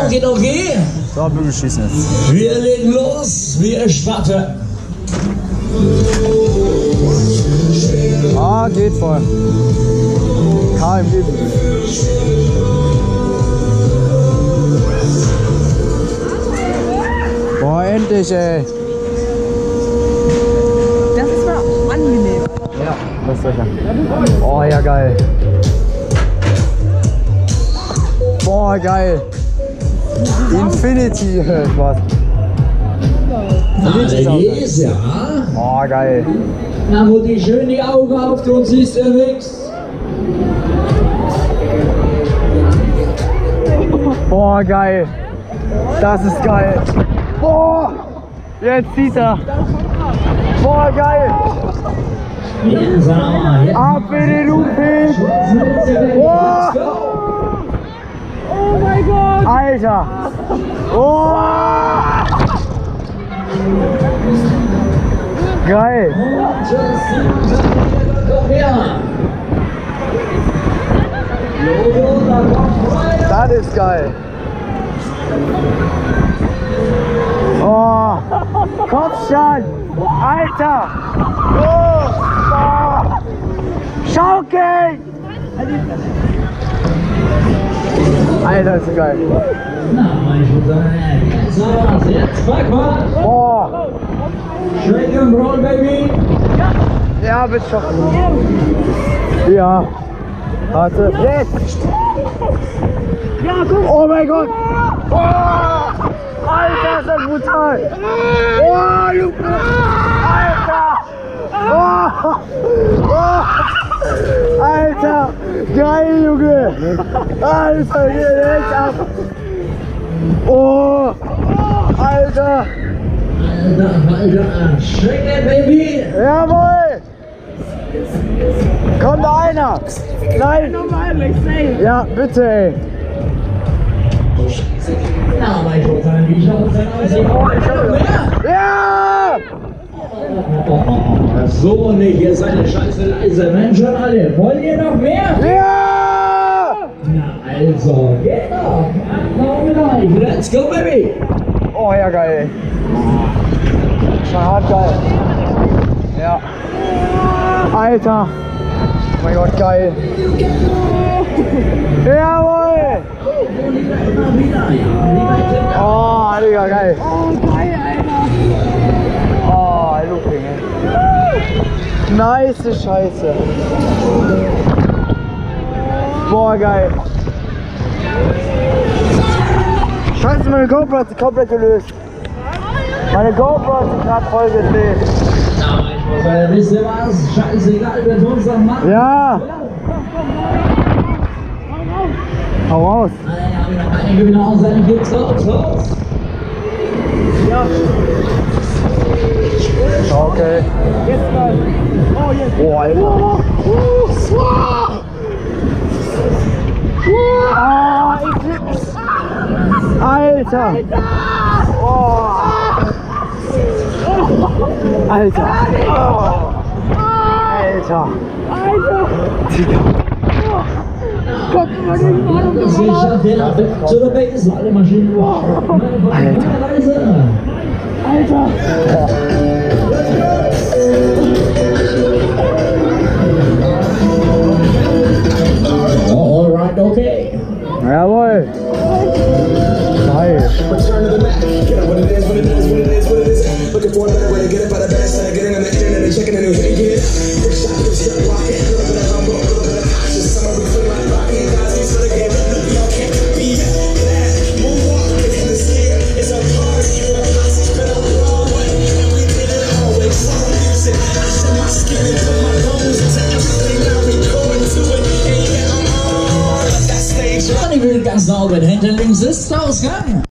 Okay. So, Bügel schießen jetzt. Wir legen los, wir starten. Ah, geht voll. KMG. Boah, endlich, ey. Das ist mal angenehm. Ja, das ist sicher. Oh, ja, geil. Boah, geil. Infinity, was? Na, der ist ja. Oh, geil. Na, wo die schön die Augen auftun, siehst du nix. Boah, geil. Das ist geil. Boah, jetzt zieht er. Boah, geil. Ab in den Looping. Boah. Oh mein Gott! Alter. Boah. Geil. Das ist geil. Oh, Kopfstand. Alter. Oh. Oh. Schaukeln. Alter, ist geil. Na, mein Schutz, jetzt pack mal. Oh. Shake and roll, baby. Ja, bitte schon. Ja. Warte. Jetzt. Ja, guck! Oh mein Gott. Oh. Alter, ist das brutal. Oh, Luke. Alter. Oh. Oh. Alter. Geil, Junge. Alter, geht echt ab. Oh. Alter. Alter, shake it, baby. Jawohl. Kommt da einer. Nein. Ja, bitte, ey. Na, mein Schutz, wie schaut's denn aus? Ja. So nicht, ihr seid eine scheiße leise Menschen alle. Wollt ihr noch mehr? Ja. Na also, geht doch. Let's go, baby. Oh ja, geil. Schon hart geil. Ja. Alter. Oh mein Gott, geil. Jawohl. Oh, Digga, geil. Oh, geil, Alter! Oh, Looping, ey. Nice Scheiße. Boah, geil. Scheiße, meine GoPro hat sich komplett gelöst. Meine GoPro hat sich gerade voll gedreht. Na, mein Schutz, wisst ihr was? Scheißegal, wer uns das macht. Ja. Hau raus. Nein, habe ich noch keine Gewinner aus seinem Gibt's raus. Ja. Okay. Jetzt mal! Oh, jetzt! Oh, Alter. Alter. Oh. Alter. Alter. Alter! Digga. Guck mal, den Mann! Ich schaff den ab. So dabei ist alle Maschinen. Alter. Alter! Alright, okay. Jawohl. Geil. Return to the Mac. Get up what it is, what it is, what it is, what it is. Looking for a better way to get up out of bed. Instead of getting on the internet and checking a new hit. Get quick shot, quick step, rocket. A little bit of humble, a little bit of cautious. Summer we feel like rocking. Guys, we sort of get rid of y'all can't be that. Moonwalk in this year. It's a party. You're a hostage, but I'm Broadway. And we did it always. Song music. I shed my skin into my bones. To everything I record to it. And yeah, I'm on. Let that stage. Ich will ganz sauber. Hinter links ist Ausgang.